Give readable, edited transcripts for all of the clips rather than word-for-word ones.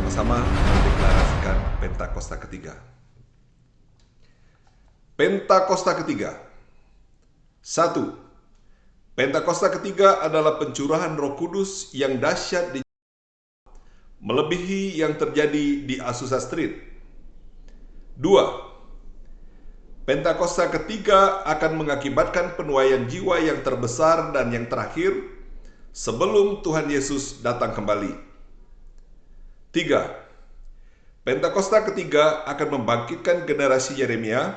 bersama-sama mendeklarasikan Pentakosta ketiga. Pentakosta ketiga. 1. Pentakosta ketiga adalah pencurahan Roh Kudus yang dahsyat melebihi yang terjadi di Azusa Street. 2. Pentakosta ketiga akan mengakibatkan penuaian jiwa yang terbesar dan yang terakhir sebelum Tuhan Yesus datang kembali. 3. Pentakosta ketiga akan membangkitkan generasi Yeremia,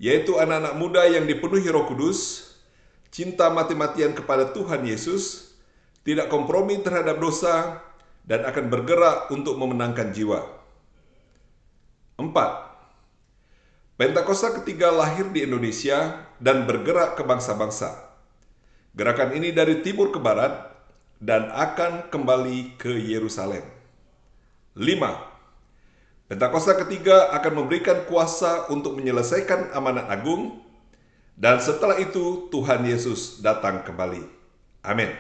yaitu anak-anak muda yang dipenuhi Roh Kudus, cinta mati-matian kepada Tuhan Yesus, tidak kompromi terhadap dosa, dan akan bergerak untuk memenangkan jiwa. 4. Pentakosta ketiga lahir di Indonesia dan bergerak ke bangsa-bangsa. Gerakan ini dari timur ke barat dan akan kembali ke Yerusalem. 5. Pentakosta ketiga akan memberikan kuasa untuk menyelesaikan amanat agung, dan setelah itu Tuhan Yesus datang kembali. Amin.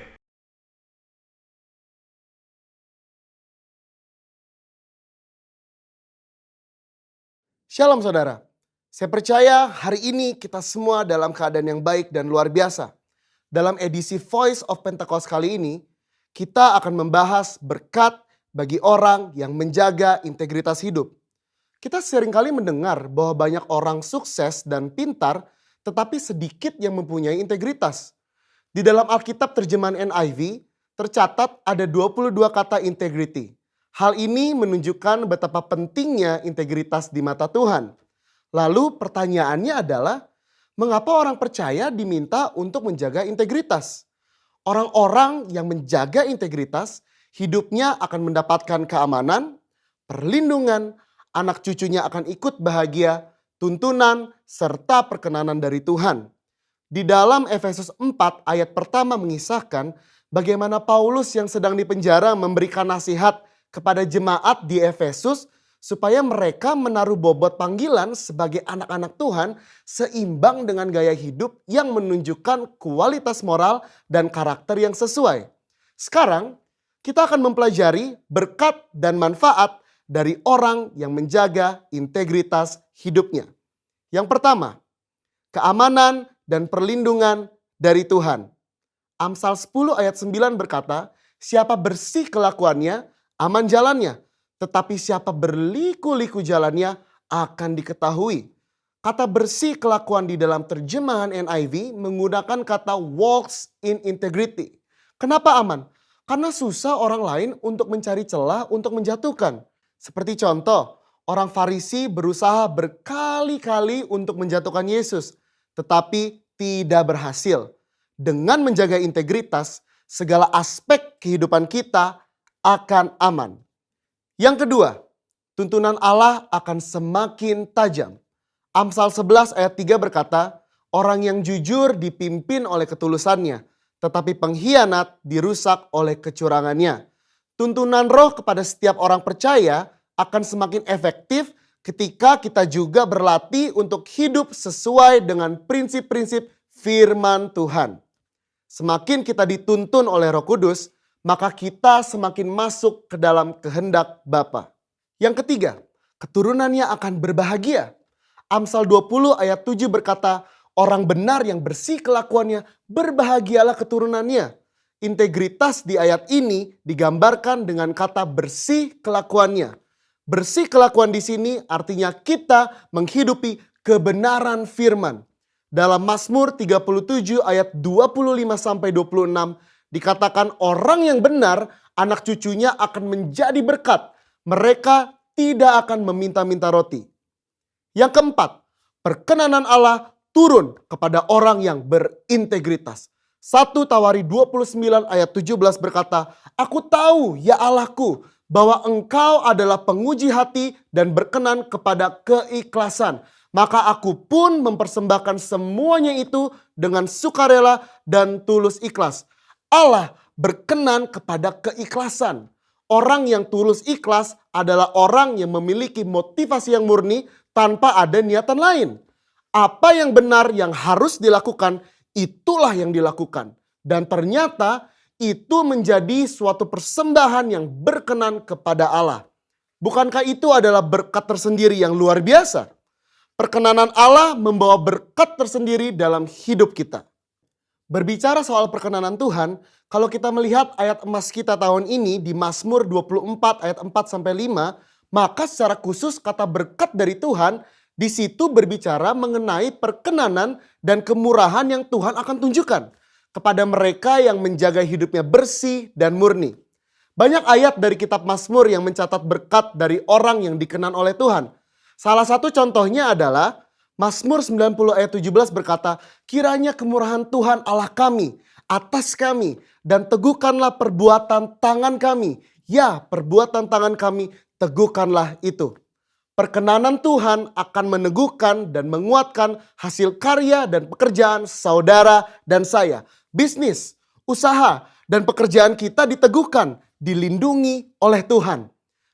Shalom saudara, saya percaya hari ini kita semua dalam keadaan yang baik dan luar biasa. Dalam edisi Voice of Pentecost kali ini, kita akan membahas berkat bagi orang yang menjaga integritas hidup. Kita seringkali mendengar bahwa banyak orang sukses dan pintar, tetapi sedikit yang mempunyai integritas. Di dalam Alkitab terjemahan NIV, tercatat ada 22 kata integrity. Hal ini menunjukkan betapa pentingnya integritas di mata Tuhan. Lalu pertanyaannya adalah, mengapa orang percaya diminta untuk menjaga integritas? Orang-orang yang menjaga integritas, hidupnya akan mendapatkan keamanan, perlindungan, anak cucunya akan ikut bahagia, tuntunan, serta perkenanan dari Tuhan. Di dalam Efesus 4 ayat pertama mengisahkan bagaimana Paulus yang sedang dipenjara memberikan nasihat kepada jemaat di Efesus supaya mereka menaruh bobot panggilan sebagai anak-anak Tuhan seimbang dengan gaya hidup yang menunjukkan kualitas moral dan karakter yang sesuai. Sekarang kita akan mempelajari berkat dan manfaat dari orang yang menjaga integritas hidupnya. Yang pertama, keamanan dan perlindungan dari Tuhan. Amsal 10 ayat 9 berkata, siapa bersih kelakuannya, aman jalannya. Tetapi siapa berliku-liku jalannya akan diketahui. Kata bersih kelakuan di dalam terjemahan NIV menggunakan kata walks in integrity. Kenapa aman? Karena susah orang lain untuk mencari celah untuk menjatuhkan. Seperti contoh, orang Farisi berusaha berkali-kali untuk menjatuhkan Yesus, tetapi tidak berhasil. Dengan menjaga integritas, segala aspek kehidupan kita akan aman. Yang kedua, tuntunan Allah akan semakin tajam. Amsal 11 ayat 3 berkata, orang yang jujur dipimpin oleh ketulusannya, tetapi pengkhianat dirusak oleh kecurangannya. Tuntunan Roh kepada setiap orang percaya akan semakin efektif ketika kita juga berlatih untuk hidup sesuai dengan prinsip-prinsip firman Tuhan. Semakin kita dituntun oleh Roh Kudus, maka kita semakin masuk ke dalam kehendak Bapa. Yang ketiga, keturunannya akan berbahagia. Amsal 20 ayat 7 berkata, orang benar yang bersih kelakuannya, berbahagialah keturunannya. Integritas di ayat ini digambarkan dengan kata bersih kelakuannya. Bersih kelakuan di sini artinya kita menghidupi kebenaran firman. Dalam Mazmur 37 ayat 25-26 dikatakan orang yang benar anak cucunya akan menjadi berkat. Mereka tidak akan meminta-minta roti. Yang keempat, perkenanan Allah turun kepada orang yang berintegritas. 1 Tawari 29 ayat 17 berkata, aku tahu ya Allahku bahwa engkau adalah penguji hati dan berkenan kepada keikhlasan. Maka aku pun mempersembahkan semuanya itu dengan sukarela dan tulus ikhlas. Allah berkenan kepada keikhlasan. Orang yang tulus ikhlas adalah orang yang memiliki motivasi yang murni tanpa ada niatan lain. Apa yang benar yang harus dilakukan, itulah yang dilakukan. Dan ternyata itu menjadi suatu persembahan yang berkenan kepada Allah. Bukankah itu adalah berkat tersendiri yang luar biasa? Perkenanan Allah membawa berkat tersendiri dalam hidup kita. Berbicara soal perkenanan Tuhan, kalau kita melihat ayat emas kita tahun ini di Mazmur 24 ayat 4-5, maka secara khusus kata berkat dari Tuhan di situ berbicara mengenai perkenanan dan kemurahan yang Tuhan akan tunjukkan kepada mereka yang menjaga hidupnya bersih dan murni. Banyak ayat dari kitab Mazmur yang mencatat berkat dari orang yang dikenan oleh Tuhan. Salah satu contohnya adalah Mazmur 90 ayat 17 berkata, kiranya kemurahan Tuhan Allah kami atas kami dan teguhkanlah perbuatan tangan kami. Ya, perbuatan tangan kami teguhkanlah itu. Perkenanan Tuhan akan meneguhkan dan menguatkan hasil karya dan pekerjaan saudara dan saya. Bisnis, usaha, dan pekerjaan kita diteguhkan, dilindungi oleh Tuhan.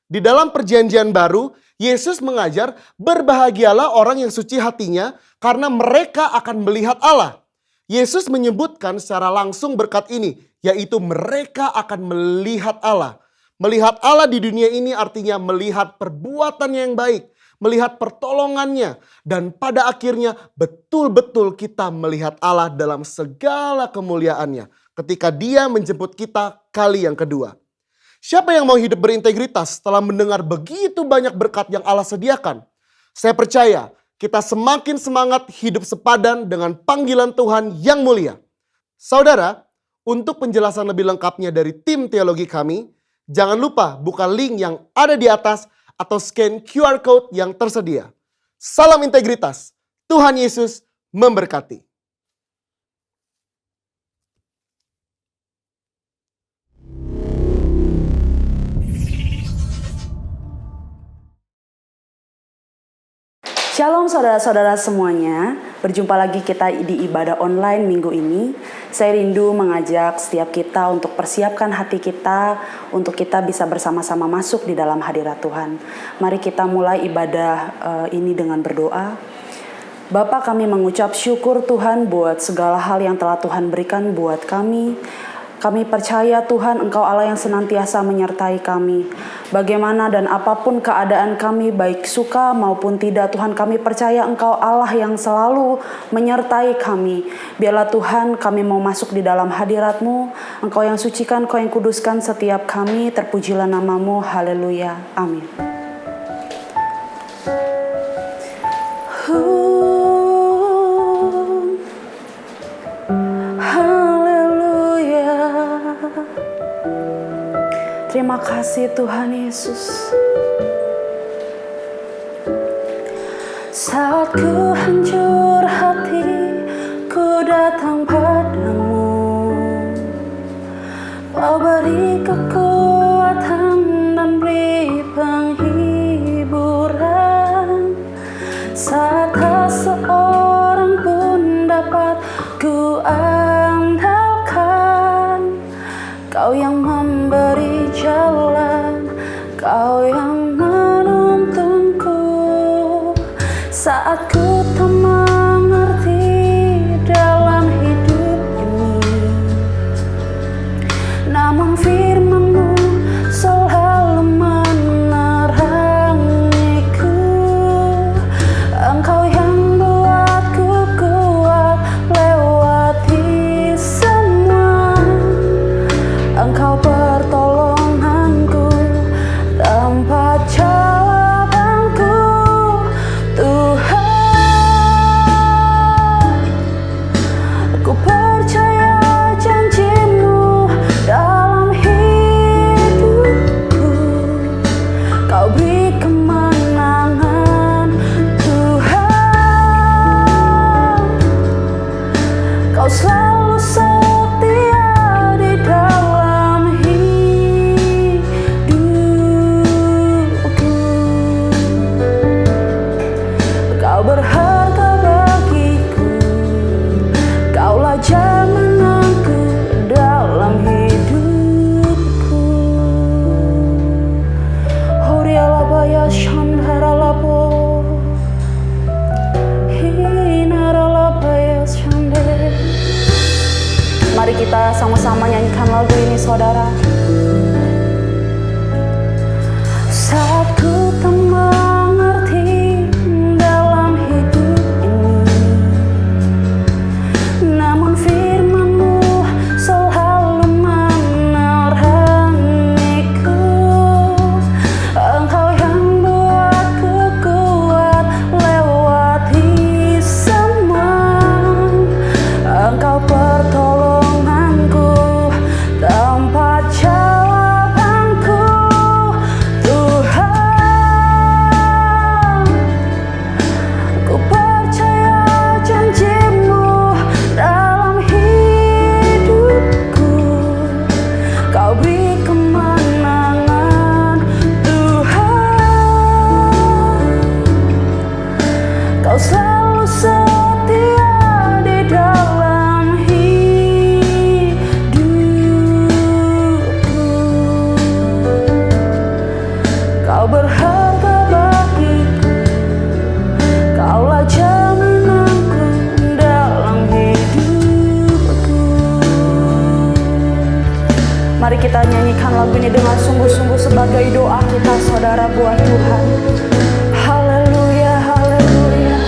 Di dalam perjanjian baru, Yesus mengajar berbahagialah orang yang suci hatinya karena mereka akan melihat Allah. Yesus menyebutkan secara langsung berkat ini, yaitu mereka akan melihat Allah. Melihat Allah di dunia ini artinya melihat perbuatannya yang baik, melihat pertolongannya, dan pada akhirnya betul-betul kita melihat Allah dalam segala kemuliaannya ketika Dia menjemput kita kali yang kedua. Siapa yang mau hidup berintegritas setelah mendengar begitu banyak berkat yang Allah sediakan? Saya percaya kita semakin semangat hidup sepadan dengan panggilan Tuhan yang mulia. Saudara, untuk penjelasan lebih lengkapnya dari tim teologi kami, jangan lupa buka link yang ada di atas atau scan QR Code yang tersedia. Salam integritas, Tuhan Yesus memberkati. Shalom saudara-saudara semuanya, berjumpa lagi kita di ibadah online minggu ini. Saya rindu mengajak setiap kita untuk persiapkan hati kita untuk kita bisa bersama-sama masuk di dalam hadirat Tuhan. Mari kita mulai ibadah ini dengan berdoa. Bapa, kami mengucap syukur Tuhan buat segala hal yang telah Tuhan berikan buat kami. Kami percaya Tuhan Engkau Allah yang senantiasa menyertai kami. Bagaimana dan apapun keadaan kami, baik suka maupun tidak, Tuhan kami percaya Engkau Allah yang selalu menyertai kami. Biarlah Tuhan kami mau masuk di dalam hadirat-Mu. Engkau yang sucikan, Engkau yang kuduskan setiap kami. Terpujilah nama-Mu. Haleluya. Amin. Terima kasih Tuhan Yesus. Saat ku hancur hati, ku datang padamu. Kau beri kekuatan dan beri penghiburan. Saat tak seorang pun dapat ku andalkan, Kau yang memberi jalan, Kau yang menuntunku. Saat ku tak mengerti dalam hidup ini, namun firman-Mu selalu menerangiku. Engkau yang buatku kuat lewati semua. Engkau pertolonganku, tempat jawabanku, Tuhan. Ku percaya janji-Mu dalam hidupku. Kau beri kemenangan, Tuhan. Kau selalu setia di dalam hidupku. Kau berharga bagiku, Kaulah jaminanku dalam hidupku. Horialabaya shandaralabo, hinaralabaya shande. Mari kita sama-sama nyanyikan lagu ini, saudara. Saat ku berharga bagiku, Kaulah jaminanku dalam hidupku. Mari kita nyanyikan lagu ini dengan sungguh-sungguh sebagai doa kita, saudara, buat Tuhan. Haleluya, haleluya.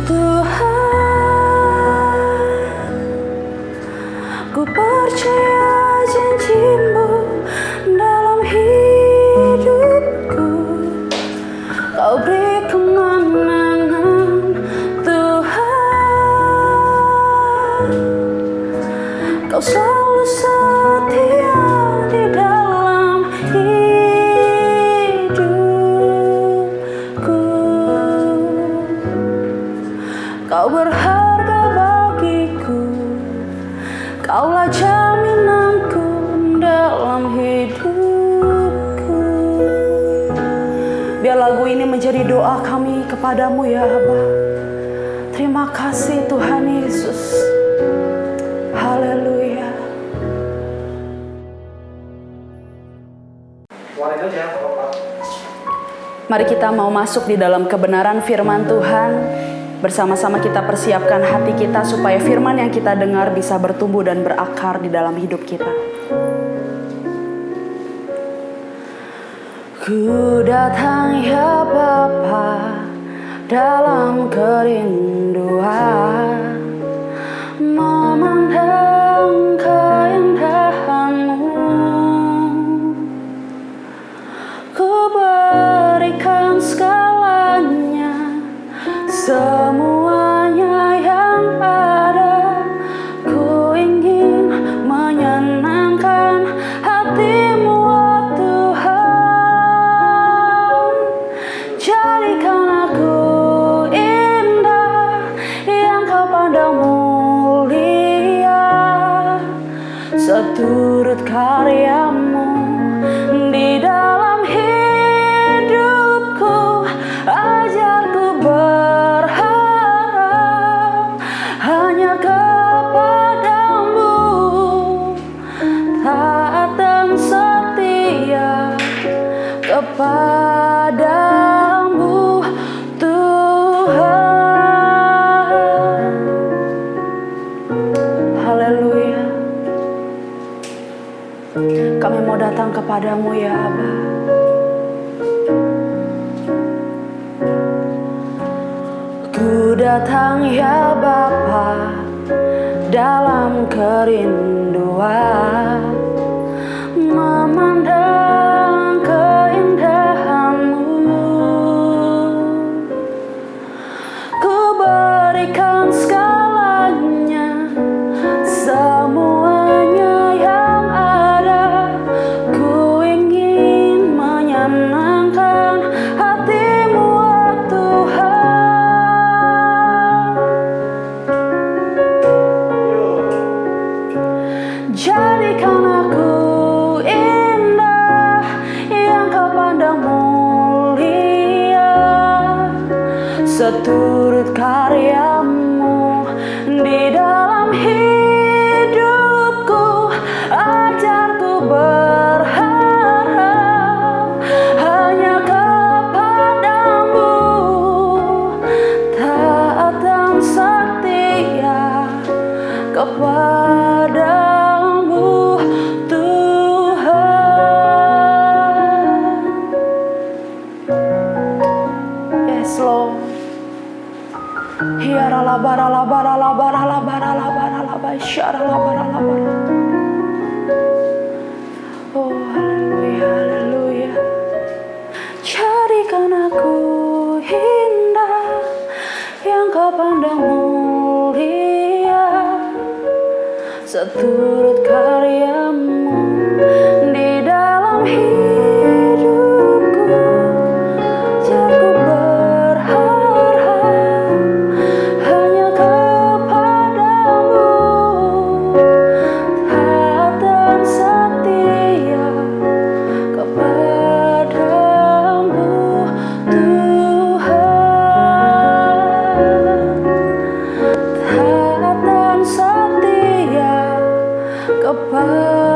Tuhan, ku percaya janji-Mu dalam hidupku. Kau beri kemenangan, Tuhan. Kau selalu setia di dalam hidupku. Kau berharga bagiku, Kaulah jaminanku dalam hidupku. Biar lagu ini menjadi doa kami kepadamu ya Aba. Terima kasih Tuhan Yesus. Haleluya. Mari kita mau masuk di dalam kebenaran firman Tuhan. Bersama-sama kita persiapkan hati kita supaya firman yang kita dengar bisa bertumbuh dan berakar di dalam hidup kita. Ku datang ya Bapa dalam kerinduan, memandang keindahan-Mu. Ku berikan segalanya, semuanya yang ada. Ku ingin menyenangkan hati-Mu, oh Tuhan. Jadikan aku indah yang Kau pandang mulia, seturut karya-Mu di dalam hidupku. Ajarku berharap hanya kepadamu, taat dan setia kepadamu, Tuhan. Haleluya. Kami mau datang kepadamu ya Aba. Ku datang ya Bapa dalam kerinduan, memandang keindahan-Mu. Ku berikan segalanya, semuanya yang ada. Ku ingin menyenangkan hati-Mu, oh Tuhan. Jadikan aku indah yang Kau pandang mulia, seturut karya-Mu di dalam hidupku. Ajarku berharap hanya kepadamu, taat dan setia kepadamu, Tuhan. Yes Lord. Hiarala barala barala barala barala barala basyarala barala barala. Oh haleluya, haleluya. Jadikan aku indah yang Kau pandang mulia, seturut karya-Mu di dalam hidupku. Aku berharap hanya kepadamu, taat dan setia kepadamu, Tuhan. Taat dan setia kepada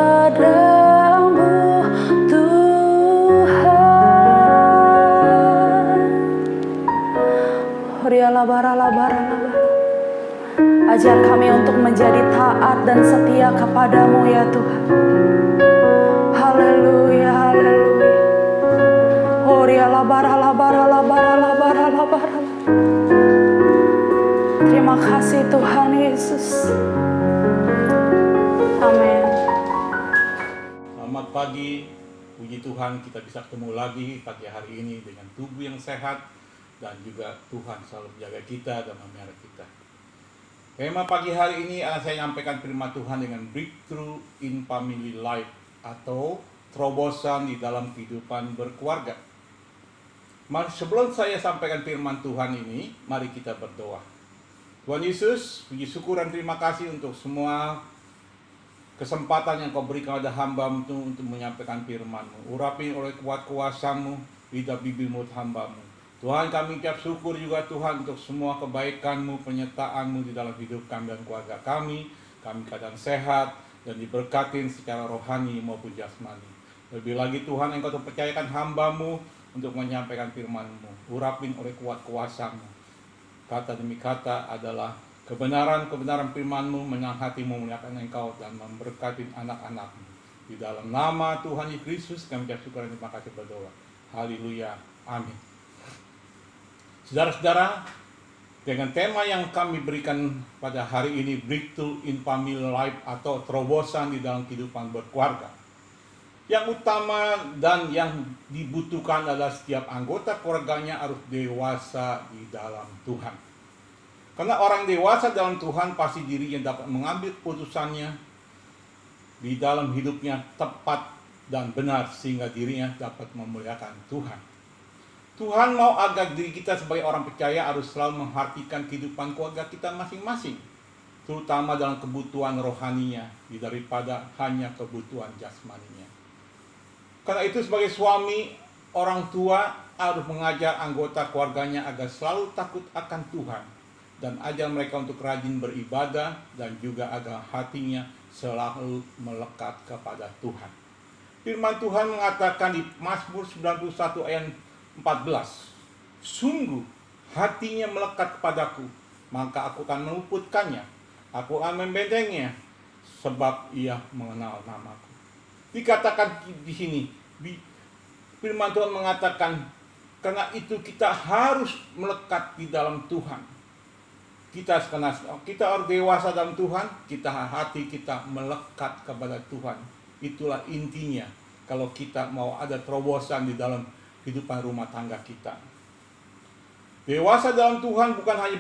Ajar kami untuk menjadi taat dan setia kepadamu ya Tuhan. Haleluya, haleluya. Terima kasih Tuhan Yesus. Amin. Selamat pagi, puji Tuhan kita bisa ketemu lagi pagi hari ini dengan tubuh yang sehat dan juga Tuhan selalu menjaga kita dan memelihara kita. Tema pagi hari ini saya nyampaikan firman Tuhan dengan breakthrough in family life atau terobosan di dalam kehidupan berkeluarga. Mari sebelum saya sampaikan firman Tuhan ini, mari kita berdoa. Tuhan Yesus, puji syukur dan terima kasih untuk semua kesempatan yang kau berikan kepada hamba-Mu untuk menyampaikan firman-Mu. Urapi oleh kuat kuasa-Mu, lidah bibir mulut hamba-Mu. Tuhan, kami ucap syukur juga Tuhan untuk semua kebaikan-Mu, penyertaan-Mu di dalam hidup kami dan keluarga kami. Kami keadaan sehat dan diberkatin secara rohani maupun jasmani. Lebih lagi Tuhan, Engkau percayakan hamba-Mu untuk menyampaikan firman-Mu. Urapin oleh kuat kuasa-Mu. Kata demi kata adalah kebenaran-kebenaran firman-Mu menyenangkan hatimu, memuliakan Engkau dan memberkati anak-anak-Mu. Di dalam nama Tuhan Yesus Kristus kami ucap syukur dan terima kasih berdoa. Haleluya. Amin. Saudara-saudara, dengan tema yang kami berikan pada hari ini, breakthrough in family life atau terobosan di dalam kehidupan berkeluarga. Yang utama dan yang dibutuhkan adalah setiap anggota keluarganya harus dewasa di dalam Tuhan. Karena orang dewasa dalam Tuhan pasti dirinya dapat mengambil keputusannya di dalam hidupnya tepat dan benar sehingga dirinya dapat memuliakan Tuhan. Tuhan mau agar diri kita sebagai orang percaya harus selalu memperhatikan kehidupan keluarga kita masing-masing, terutama dalam kebutuhan rohaninya daripada hanya kebutuhan jasmaninya. Karena itu sebagai suami, orang tua harus mengajar anggota keluarganya agar selalu takut akan Tuhan dan ajar mereka untuk rajin beribadah dan juga agar hatinya selalu melekat kepada Tuhan. Firman Tuhan mengatakan di Mazmur 91 ayat 14, sungguh hatinya melekat kepadaku, maka aku akan meluputkannya, aku akan membentengnya, sebab ia mengenal namaku. Dikatakan di sini, firman Tuhan mengatakan, karena itu kita harus melekat di dalam Tuhan. Kita harus dewasa dalam Tuhan, hati kita melekat kepada Tuhan. Itulah intinya kalau kita mau ada terobosan di dalam kehidupan rumah tangga kita. Dewasa dalam Tuhan bukan hanya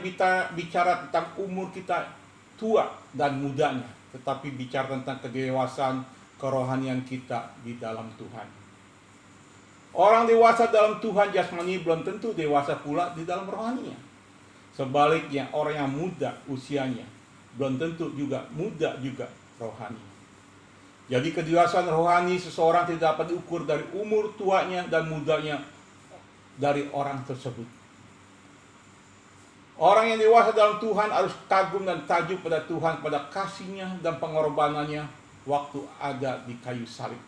bicara tentang umur kita tua dan mudanya, tetapi bicara tentang kedewasaan kerohanian kita di dalam Tuhan. Orang dewasa dalam Tuhan jasmani belum tentu dewasa pula di dalam rohaninya. Sebaliknya, orang yang muda usianya belum tentu juga muda juga rohani. Jadi kedewasaan rohani seseorang tidak dapat diukur dari umur tuanya dan mudanya dari orang tersebut. Orang yang dewasa dalam Tuhan harus kagum dan tajuk pada Tuhan, pada kasih-Nya dan pengorbanannya waktu ada di kayu salib.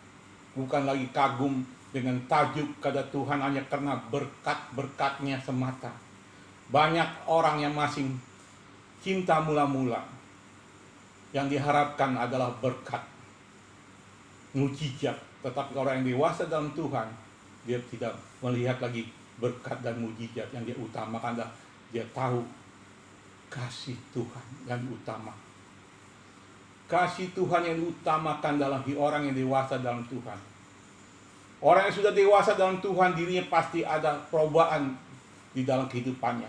Bukan lagi kagum dengan tajuk kepada Tuhan hanya karena berkat-berkat-Nya semata. Banyak orang yang masih cinta mula-mula. Yang diharapkan adalah berkat, mujizat. Tetapi orang yang dewasa dalam Tuhan, dia tidak melihat lagi berkat dan mujizat. Yang dia utamakan adalah dia tahu kasih Tuhan yang utama. Kasih Tuhan yang diutamakan dalam orang yang dewasa dalam Tuhan. Orang yang sudah dewasa dalam Tuhan, dirinya pasti ada perubahan di dalam kehidupannya,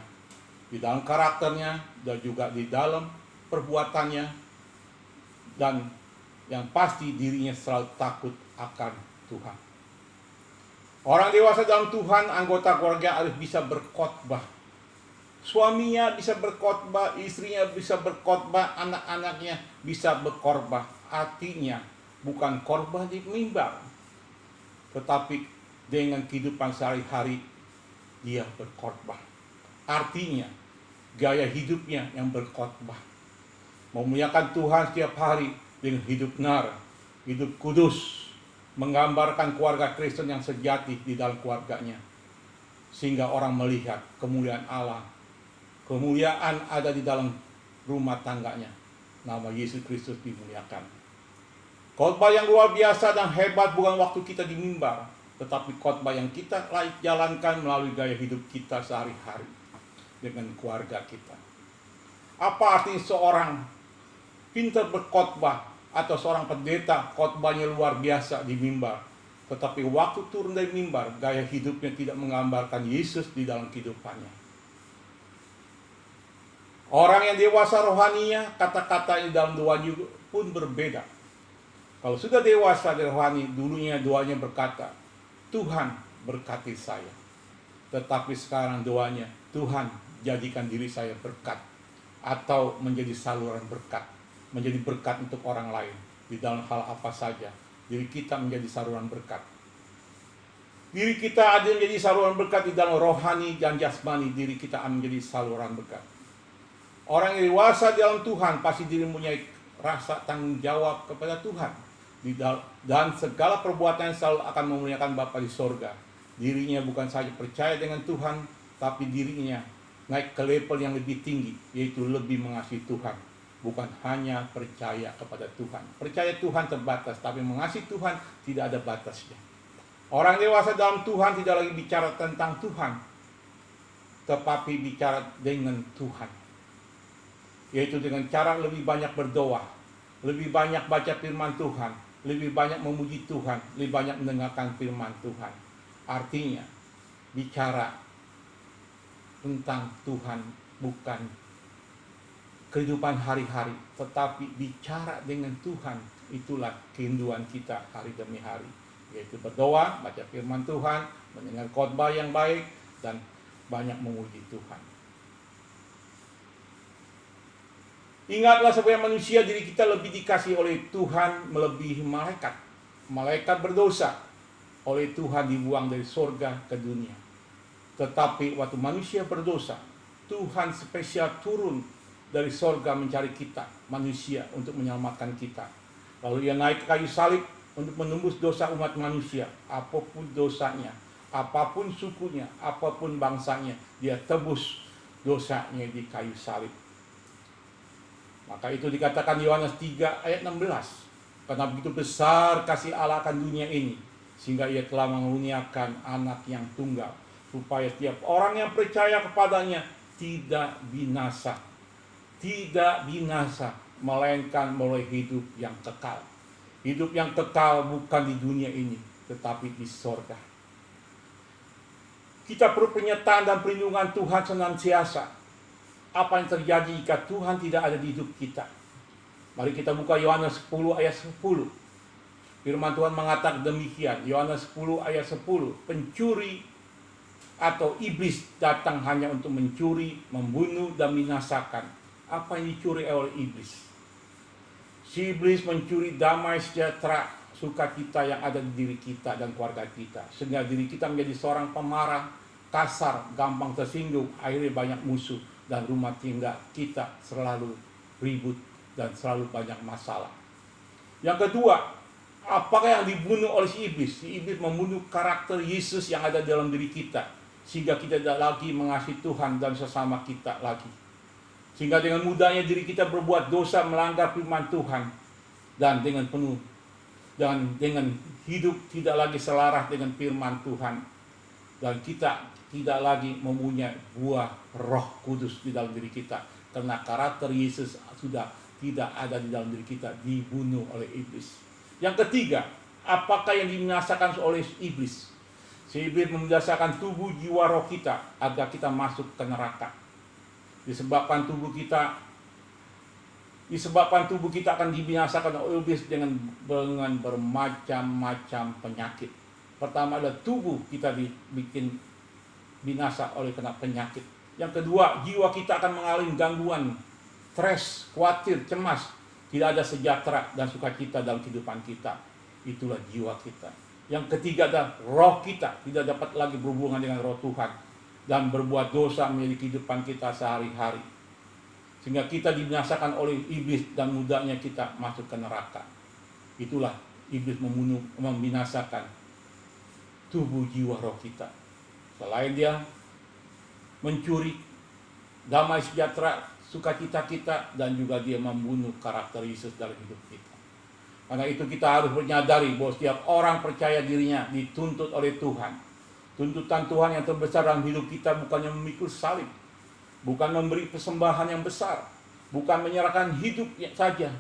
di dalam karakternya, dan juga di dalam perbuatannya, dan yang pasti dirinya selalu takut akan Tuhan. Orang dewasa dalam Tuhan, anggota keluarga harus bisa berkhotbah. Suaminya bisa berkhotbah, istrinya bisa berkhotbah, anak-anaknya bisa berkhotbah. Artinya bukan khotbah di mimbar, tetapi dengan kehidupan sehari-hari dia berkhotbah. Artinya gaya hidupnya yang berkhotbah, memuliakan Tuhan setiap hari dengan hidup benar, hidup kudus, menggambarkan keluarga Kristen yang sejati di dalam keluarganya, sehingga orang melihat kemuliaan Allah, Kemuliaan ada di dalam rumah tangganya. Nama Yesus Kristus dimuliakan. Khotbah yang luar biasa dan hebat bukan waktu kita di mimbar, tetapi khotbah yang kita jalankan melalui gaya hidup kita sehari-hari dengan keluarga kita. Apa arti seorang pintar berkhotbah atau seorang pendeta khotbahnya luar biasa di mimbar, tetapi waktu turun dari mimbar, gaya hidupnya tidak menggambarkan Yesus di dalam kehidupannya. Orang yang dewasa rohaninya, kata-katanya dalam doanya pun berbeda. Kalau sudah dewasa di rohani, dulunya doanya berkata, Tuhan berkati saya. Tetapi sekarang doanya, Tuhan jadikan diri saya berkat. Atau menjadi saluran berkat. Menjadi berkat untuk orang lain. Di dalam hal apa saja, diri kita menjadi saluran berkat. Diri kita ada menjadi saluran berkat di dalam rohani dan jasmani. Diri kita menjadi saluran berkat. Orang yang dewasa di dalam Tuhan pasti diri mempunyai rasa tanggung jawab kepada Tuhan. Dan segala perbuatan selalu akan memuliakan Bapa di sorga. Dirinya bukan saja percaya dengan Tuhan, tapi dirinya naik ke level yang lebih tinggi, yaitu lebih mengasihi Tuhan. Bukan hanya percaya kepada Tuhan. Percaya Tuhan terbatas, tapi mengasihi Tuhan tidak ada batasnya. Orang dewasa dalam Tuhan tidak lagi bicara tentang Tuhan, tetapi bicara dengan Tuhan. Yaitu dengan cara lebih banyak berdoa, lebih banyak baca firman Tuhan, lebih banyak memuji Tuhan, lebih banyak mendengarkan firman Tuhan. Artinya, bicara tentang Tuhan bukan kehidupan hari-hari, tetapi bicara dengan Tuhan. Itulah kerinduan kita hari demi hari, yaitu berdoa, baca firman Tuhan, mendengar khotbah yang baik, dan banyak memuji Tuhan. Ingatlah sebagai manusia, diri kita lebih dikasih oleh Tuhan melebihi malaikat. Malaikat berdosa, oleh Tuhan dibuang dari sorga ke dunia. Tetapi waktu manusia berdosa, Tuhan spesial turun dari sorga mencari kita, manusia, untuk menyelamatkan kita. Lalu ia naik ke kayu salib untuk menembus dosa umat manusia. Apapun dosanya, apapun sukunya, apapun bangsanya, dia tebus dosanya di kayu salib. Maka itu dikatakan Yohanes 3 ayat 16. Karena begitu besar kasih Allah akan dunia ini, sehingga ia telah mengaruniakan anak yang tunggal, supaya setiap orang yang percaya kepadanya tidak binasa. Tidak binasa, melainkan melalui hidup yang kekal. Hidup yang kekal bukan di dunia ini, tetapi di sorga. Kita perlu penyertaan dan perlindungan Tuhan senantiasa. Apa yang terjadi jika Tuhan tidak ada di hidup kita? Mari kita buka Yohanes 10 ayat 10. Firman Tuhan mengatakan demikian. Yohanes 10 ayat 10. Pencuri atau iblis datang hanya untuk mencuri, membunuh, dan binasakan. Apa yang dicuri oleh iblis? Si iblis mencuri damai, sejahtera, sukacita yang ada di diri kita dan keluarga kita. Sehingga diri kita menjadi seorang pemarah, kasar, gampang tersinggung, akhirnya banyak musuh. Dan rumah tangga kita selalu ribut dan selalu banyak masalah. Yang kedua, apakah yang dibunuh oleh si iblis? Si iblis membunuh karakter Yesus yang ada dalam diri kita, sehingga kita tidak lagi mengasihi Tuhan dan sesama kita lagi. Sehingga dengan mudahnya diri kita berbuat dosa, melanggar firman Tuhan, dan dengan dengan hidup tidak lagi selaras dengan firman Tuhan, dan kita tidak lagi mempunyai buah Roh Kudus di dalam diri kita, karena karakter Yesus sudah tidak ada di dalam diri kita, dibunuh oleh iblis. Yang ketiga, apakah yang dibinasakan oleh iblis? Si iblis membinasakan tubuh, jiwa, roh kita agar kita masuk ke neraka. Disebabkan tubuh kita akan dibinasakan oleh iblis dengan bermacam-macam penyakit. Pertama adalah tubuh kita dibikin binasa oleh kena penyakit. Yang kedua, jiwa kita akan mengalami gangguan, stres, khawatir, cemas, tidak ada sejahtera dan sukacita dalam kehidupan kita. Itulah jiwa kita. Yang ketiga adalah roh kita tidak dapat lagi berhubungan dengan roh Tuhan dan berbuat dosa menjadi kehidupan kita sehari-hari, sehingga kita dibinasakan oleh iblis dan mudahnya kita masuk ke neraka. Itulah iblis membinasakan tubuh, jiwa, roh kita. Selain dia mencuri damai sejahtera, sukacita kita, dan juga dia membunuh karakter Yesus dalam hidup kita. Karena itu kita harus menyadari bahwa setiap orang percaya dirinya dituntut oleh Tuhan. Tuntutan Tuhan yang terbesar dalam hidup kita bukannya memikul salib, bukan memberi persembahan yang besar, bukan menyerahkan hidup saja,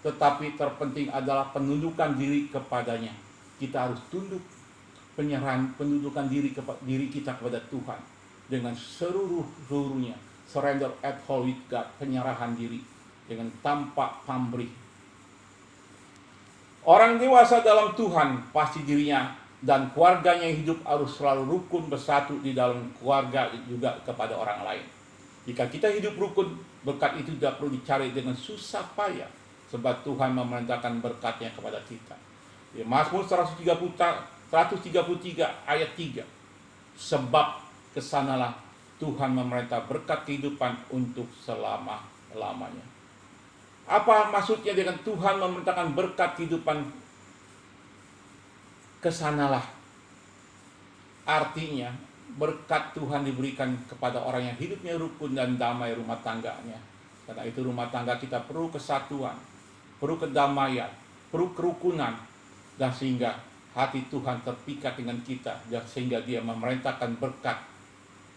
tetapi terpenting adalah penundukan diri kepadanya. Kita harus tunduk, penundukan diri kita kepada Tuhan dengan seluruhnya, surrender at all with God, penyerahan diri dengan tanpa pamrih. Orang dewasa dalam Tuhan pasti dirinya dan keluarganya yang hidup harus selalu rukun bersatu di dalam keluarga juga kepada orang lain. Jika kita hidup rukun, berkat itu tidak perlu dicari dengan susah payah, sebab Tuhan memerintahkan berkatnya kepada kita. Di Mazmur 133 ayat 3, sebab kesanalah Tuhan memerintah berkat kehidupan untuk selama-lamanya. Apa maksudnya dengan Tuhan memerintahkan berkat kehidupan? Kesanalah. Artinya berkat Tuhan diberikan kepada orang yang hidupnya rukun dan damai rumah tangganya. Karena itu rumah tangga kita perlu kesatuan, perlu kedamaian, perlu kerukunan, dan sehingga hati Tuhan terpikat dengan kita, dan sehingga dia memerintahkan berkat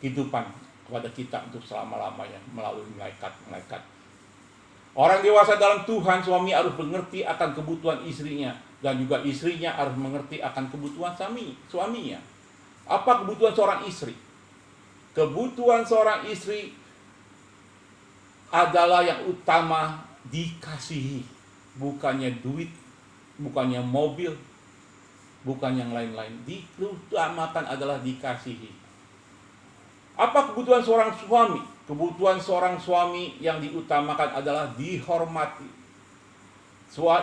kehidupan kepada kita untuk selama-lamanya melalui malaikat-malaikat. Orang dewasa dalam Tuhan, suami harus mengerti akan kebutuhan istrinya, dan juga istrinya harus mengerti akan kebutuhan suaminya. Apa kebutuhan seorang istri? Kebutuhan seorang istri adalah yang utama dikasihi, bukannya duit, bukannya mobil, bukan yang lain-lain. Diutamakan adalah dikasihi. Apa kebutuhan seorang suami? Kebutuhan seorang suami yang diutamakan adalah dihormati.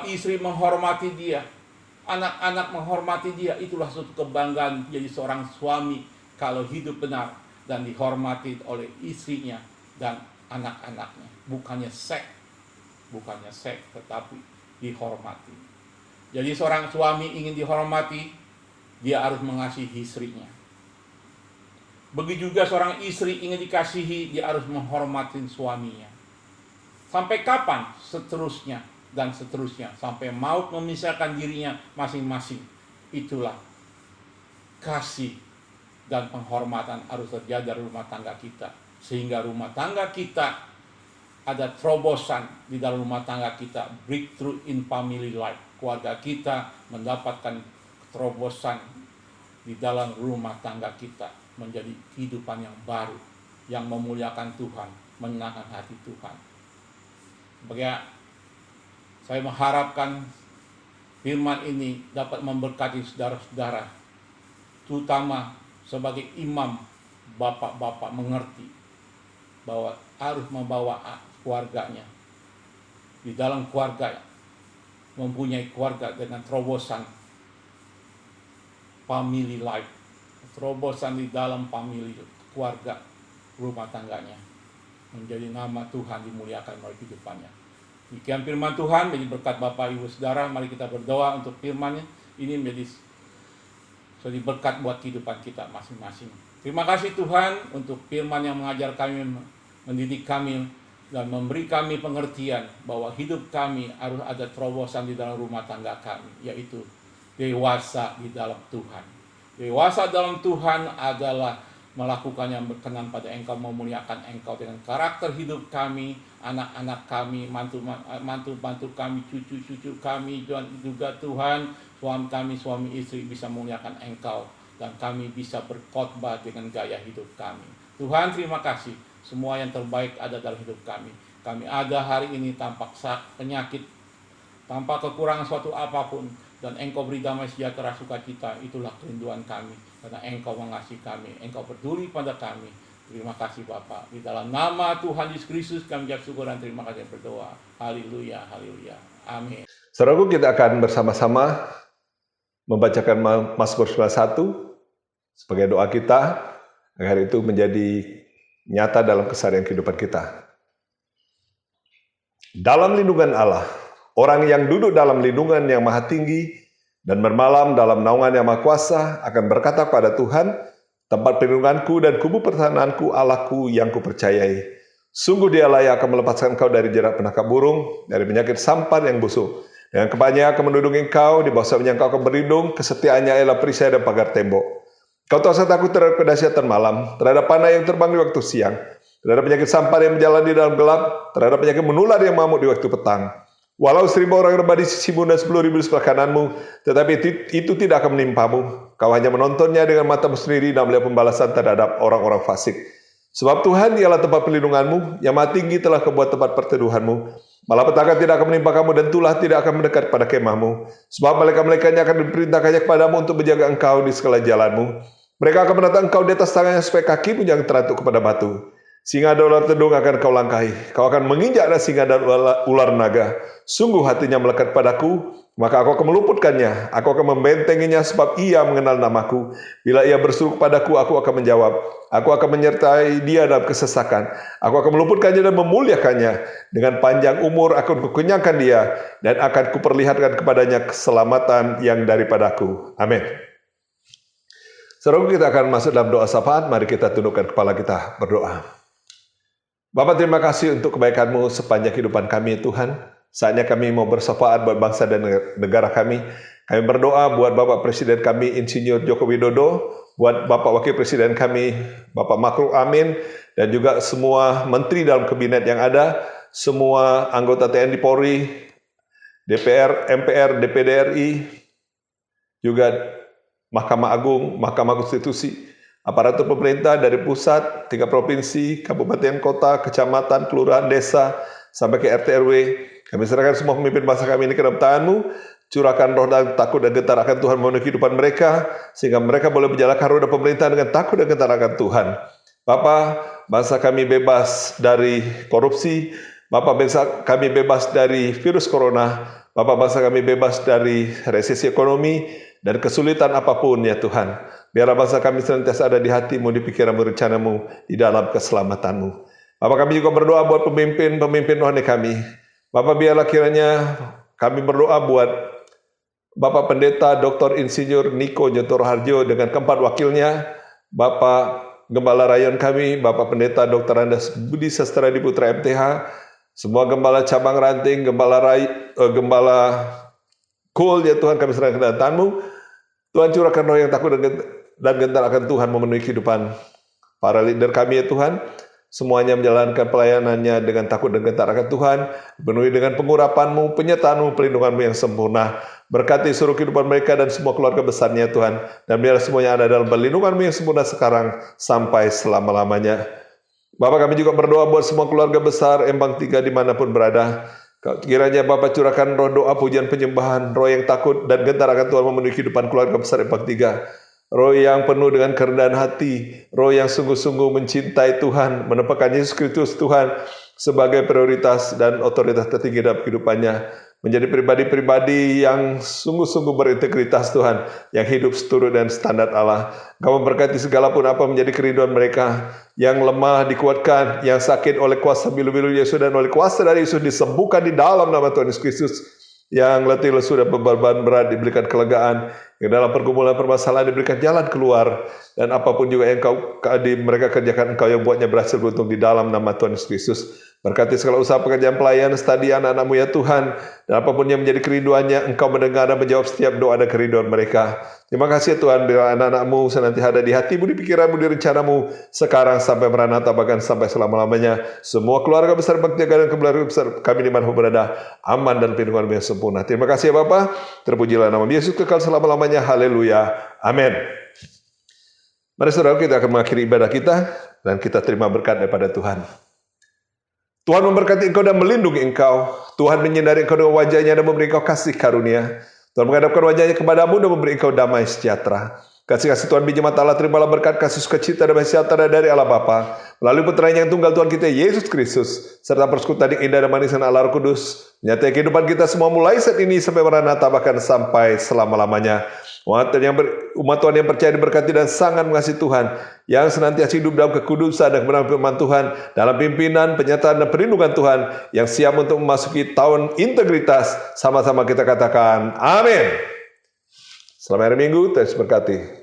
Istri menghormati dia, anak-anak menghormati dia. Itulah suatu kebanggaan jadi seorang suami kalau hidup benar dan dihormati oleh istrinya dan anak-anaknya. Bukannya seks, tetapi dihormati. Jadi seorang suami ingin dihormati, dia harus mengasihi istrinya. Begitu juga seorang istri ingin dikasihi, dia harus menghormati suaminya. Sampai kapan? Seterusnya dan seterusnya, sampai maut memisahkan dirinya masing-masing. Itulah kasih dan penghormatan harus terjadi dalam rumah tangga kita, sehingga rumah tangga kita ada terobosan di dalam rumah tangga kita, breakthrough in family life. Keluarga kita mendapatkan terobosan di dalam rumah tangga kita, menjadi kehidupan yang baru, yang memuliakan Tuhan, menyenangkan hati Tuhan. Sebagai saya mengharapkan firman ini dapat memberkati saudara-saudara, terutama sebagai imam, bapak-bapak mengerti bahwa harus membawa keluarganya di dalam keluarga, mempunyai keluarga dengan terobosan family life, terobosan di dalam family, keluarga, rumah tangganya, menjadi nama Tuhan dimuliakan melalui kehidupannya. Demikian firman Tuhan, menjadi berkat Bapak Ibu Saudara. Mari kita berdoa untuk firman-Nya ini menjadi berkat buat kehidupan kita masing-masing. Terima kasih Tuhan untuk firman yang mengajar kami, mendidik kami, dan memberi kami pengertian bahwa hidup kami harus ada terobosan di dalam rumah tangga kami, yaitu dewasa di dalam Tuhan. Dewasa dalam Tuhan adalah melakukan yang berkenan pada Engkau, memuliakan Engkau dengan karakter hidup kami, anak-anak kami, mantu-mantu kami, cucu-cucu kami, dan juga Tuhan, suami istri bisa memuliakan Engkau, dan kami bisa berkhotbah dengan gaya hidup kami. Tuhan, terima kasih, semua yang terbaik ada dalam hidup kami. Kami ada hari ini tanpa penyakit, tanpa kekurangan suatu apapun, dan Engkau beri damai sejahtera sukacita. Itulah kerinduan kami, karena Engkau mengasihi kami, Engkau peduli pada kami. Terima kasih Bapa. Di dalam nama Tuhan Yesus Kristus kami ucap syukur dan terima kasih berdoa. Haleluya, haleluya. Amin. Saudaraku, kita akan bersama-sama membacakan Mazmur 91 sebagai doa kita, agar itu menjadi nyata dalam keseharian kehidupan kita. Dalam lindungan Allah, orang yang duduk dalam lindungan yang maha tinggi dan bermalam dalam naungan yang maha kuasa akan berkata pada Tuhan, tempat perlindunganku dan kubu pertahananku, Allahku yang kupercayai. Sungguh dialah yang akan melepaskan engkau dari jerat penangkap burung, dari penyakit sampan yang busuk. Dengan kepalanya akan melindungi engkau, di bawah sayapnya engkau akan berlindung, kesetiaannya ialah perisai dan pagar tembok. Kau tak usah takut terhadap kedahsyatan malam, terhadap panah yang terbang di waktu siang, terhadap penyakit sampan yang berjalan di dalam gelap, terhadap penyakit menular yang mengamuk di waktu petang. Walau 1.000 orang rebah di sisimu dan 10.000 di sebelah kananmu, tetapi itu tidak akan menimpamu. Kau hanya menontonnya dengan matamu sendiri dan melihat pembalasan terhadap orang-orang fasik. Sebab Tuhan ialah tempat perlindunganmu, yang maha tinggi telah kebuat tempat perteduhanmu. Malapetaka tidak akan menimpa kamu dan tulah tidak akan mendekat pada kemahmu. Sebab malaikat-malaikatnya akan diperintahkannya kepadamu untuk menjaga engkau di segala jalanmu. Mereka akan menatang engkau di atas tangannya supaya kakimu jangan terantuk kepada batu. Singa dan ular tedung akan kau langkahi. Kau akan menginjak singa dan ular naga. Sungguh hatinya melekat padaku, maka aku akan meluputkannya. Aku akan membentenginya sebab ia mengenal namaku. Bila ia berseru kepadaku, aku akan menjawab. Aku akan menyertai dia dalam kesesakan. Aku akan meluputkannya dan memuliakannya. Dengan panjang umur akan kukenyangkan dia, dan akan kuperlihatkan kepadanya keselamatan yang daripadaku. Amin. Saudara, kita akan masuk dalam doa syafaat. Mari kita tundukkan kepala kita berdoa. Bapak, terima kasih untuk kebaikan-Mu sepanjang kehidupan kami, Tuhan. Saatnya kami mau bersyafaat buat bangsa dan negara kami. Kami berdoa buat Bapak Presiden kami, Insinyur Joko Widodo, buat Bapak Wakil Presiden kami, Bapak Ma'ruf Amin, dan juga semua menteri dalam kabinet yang ada, semua anggota TNI Polri, DPR, MPR, DPD RI, juga Mahkamah Agung, Mahkamah Konstitusi, aparatur pemerintah dari pusat, 3 provinsi, kabupaten, kota, kecamatan, kelurahan, desa, sampai ke RT RW. Kami serahkan semua pemimpin bangsa kami ini ke dalam tangan-Mu. Curahkan roh dan takut dan gentar akan Tuhan memenuhi kehidupan mereka, sehingga mereka boleh menjalankan roda pemerintahan dengan takut dan gentar akan Tuhan. Bapa, bangsa kami bebas dari korupsi. Bapa, bangsa kami bebas dari virus corona. Bapa, bangsa kami bebas dari resesi ekonomi dan kesulitan apapun ya Tuhan. Biarlah bangsa kami senantiasa ada di hati-Mu, di pikiran-Mu, rencana-Mu, di dalam keselamatan-Mu. Bapak, kami juga berdoa buat pemimpin rohani kami. Bapak, biarlah kiranya kami berdoa buat Bapak Pendeta Dr. Insinyur Niko Nyotoro Harjo dengan keempat wakilnya, Bapak Gembala Rayon kami, Bapak Pendeta Dr. Andas Budi Sastra Diputra MTH, semua gembala cabang ranting, gembala Kul ya Tuhan, kami serahkan ke dalam tangan-Mu. Tuhan, curahkan roh yang takut dan gentar akan Tuhan memenuhi kehidupan para leader kami ya Tuhan. Semuanya menjalankan pelayanannya dengan takut dan gentar akan Tuhan, dipenuhi dengan pengurapan-Mu, penyertaan-Mu, pelindungan-Mu yang sempurna. Berkati seluruh kehidupan mereka dan semua keluarga besarnya Tuhan, dan biarlah semuanya ada dalam perlindungan-Mu yang sempurna sekarang sampai selama-lamanya. Bapak, kami juga berdoa buat semua keluarga besar Embang 3 dimanapun berada. Kiranya Bapak curahkan roh doa, pujian, penyembahan, roh yang takut dan gentar akan Tuhan memenuhi kehidupan keluarga besar Embang 3. Roh yang penuh dengan kerendahan hati, roh yang sungguh-sungguh mencintai Tuhan, menempatkan Yesus Kristus Tuhan sebagai prioritas dan otoritas tertinggi dalam kehidupannya, menjadi pribadi-pribadi yang sungguh-sungguh berintegritas Tuhan, yang hidup seturut dan standar Allah. Kau memberkati segala pun apa menjadi kerinduan mereka, yang lemah dikuatkan, yang sakit oleh kuasa bilu-bilu Yesus dan oleh kuasa dari Yesus disembuhkan di dalam nama Tuhan Yesus Kristus, yang letih lesu dan beban berat diberikan kelegaan, yang dalam pergumulan permasalahan diberikan jalan keluar, dan apapun juga yang mereka kerjakan, Engkau yang buatnya berhasil beruntung di dalam nama Tuhan Yesus Kristus. Berkati segala usaha pekerjaan pelayan, studi anak-anak-Mu ya Tuhan, dan apapun yang menjadi kerinduannya, Engkau mendengar dan menjawab setiap doa dan kerinduan mereka. Terima kasih Tuhan, bila anak-anak-Mu senantiasa ada di hati-Mu, di pikiran-Mu, di rencana-Mu, sekarang sampai Maranatha, bahkan sampai selama-lamanya. Semua keluarga besar Baktiaga dan keluarga besar kami dimanapun berada, aman dan perlindungan-Mu yang sempurna. Terima kasih ya Bapa, terpujilah nama Yesus kekal selama-lamanya. Haleluya, amin. Mari saudara, kita akan mengakhiri ibadah kita, dan kita terima berkat daripada Tuhan. Tuhan memberkati engkau dan melindungi engkau. Tuhan menyinari engkau dengan wajah-Nya dan memberi engkau kasih karunia. Tuhan menghadapkan wajah-Nya kepadamu dan memberi engkau damai sejahtera. Kasih-kasih Tuhan biji mata Allah, terimalah berkat kasih sukacita dan damai sejahtera dari Allah Bapa, melalui Putra-Nya yang tunggal Tuhan kita Yesus Kristus, serta persekutuan yang indah dan manis dengan Allah Roh Kudus, menyertai kehidupan kita semua mulai saat ini sampai Maranatha, bahkan sampai selama-lamanya. Umat Tuhan yang percaya diberkati dan sangat mengasihi Tuhan, yang senantiasa hidup dalam kekudusan dan kebenaran firman Tuhan, dalam pimpinan, penyertaan dan perlindungan Tuhan, yang siap untuk memasuki tahun integritas. Sama-sama kita katakan amin. Selamat hari Minggu, Tuhan berkati.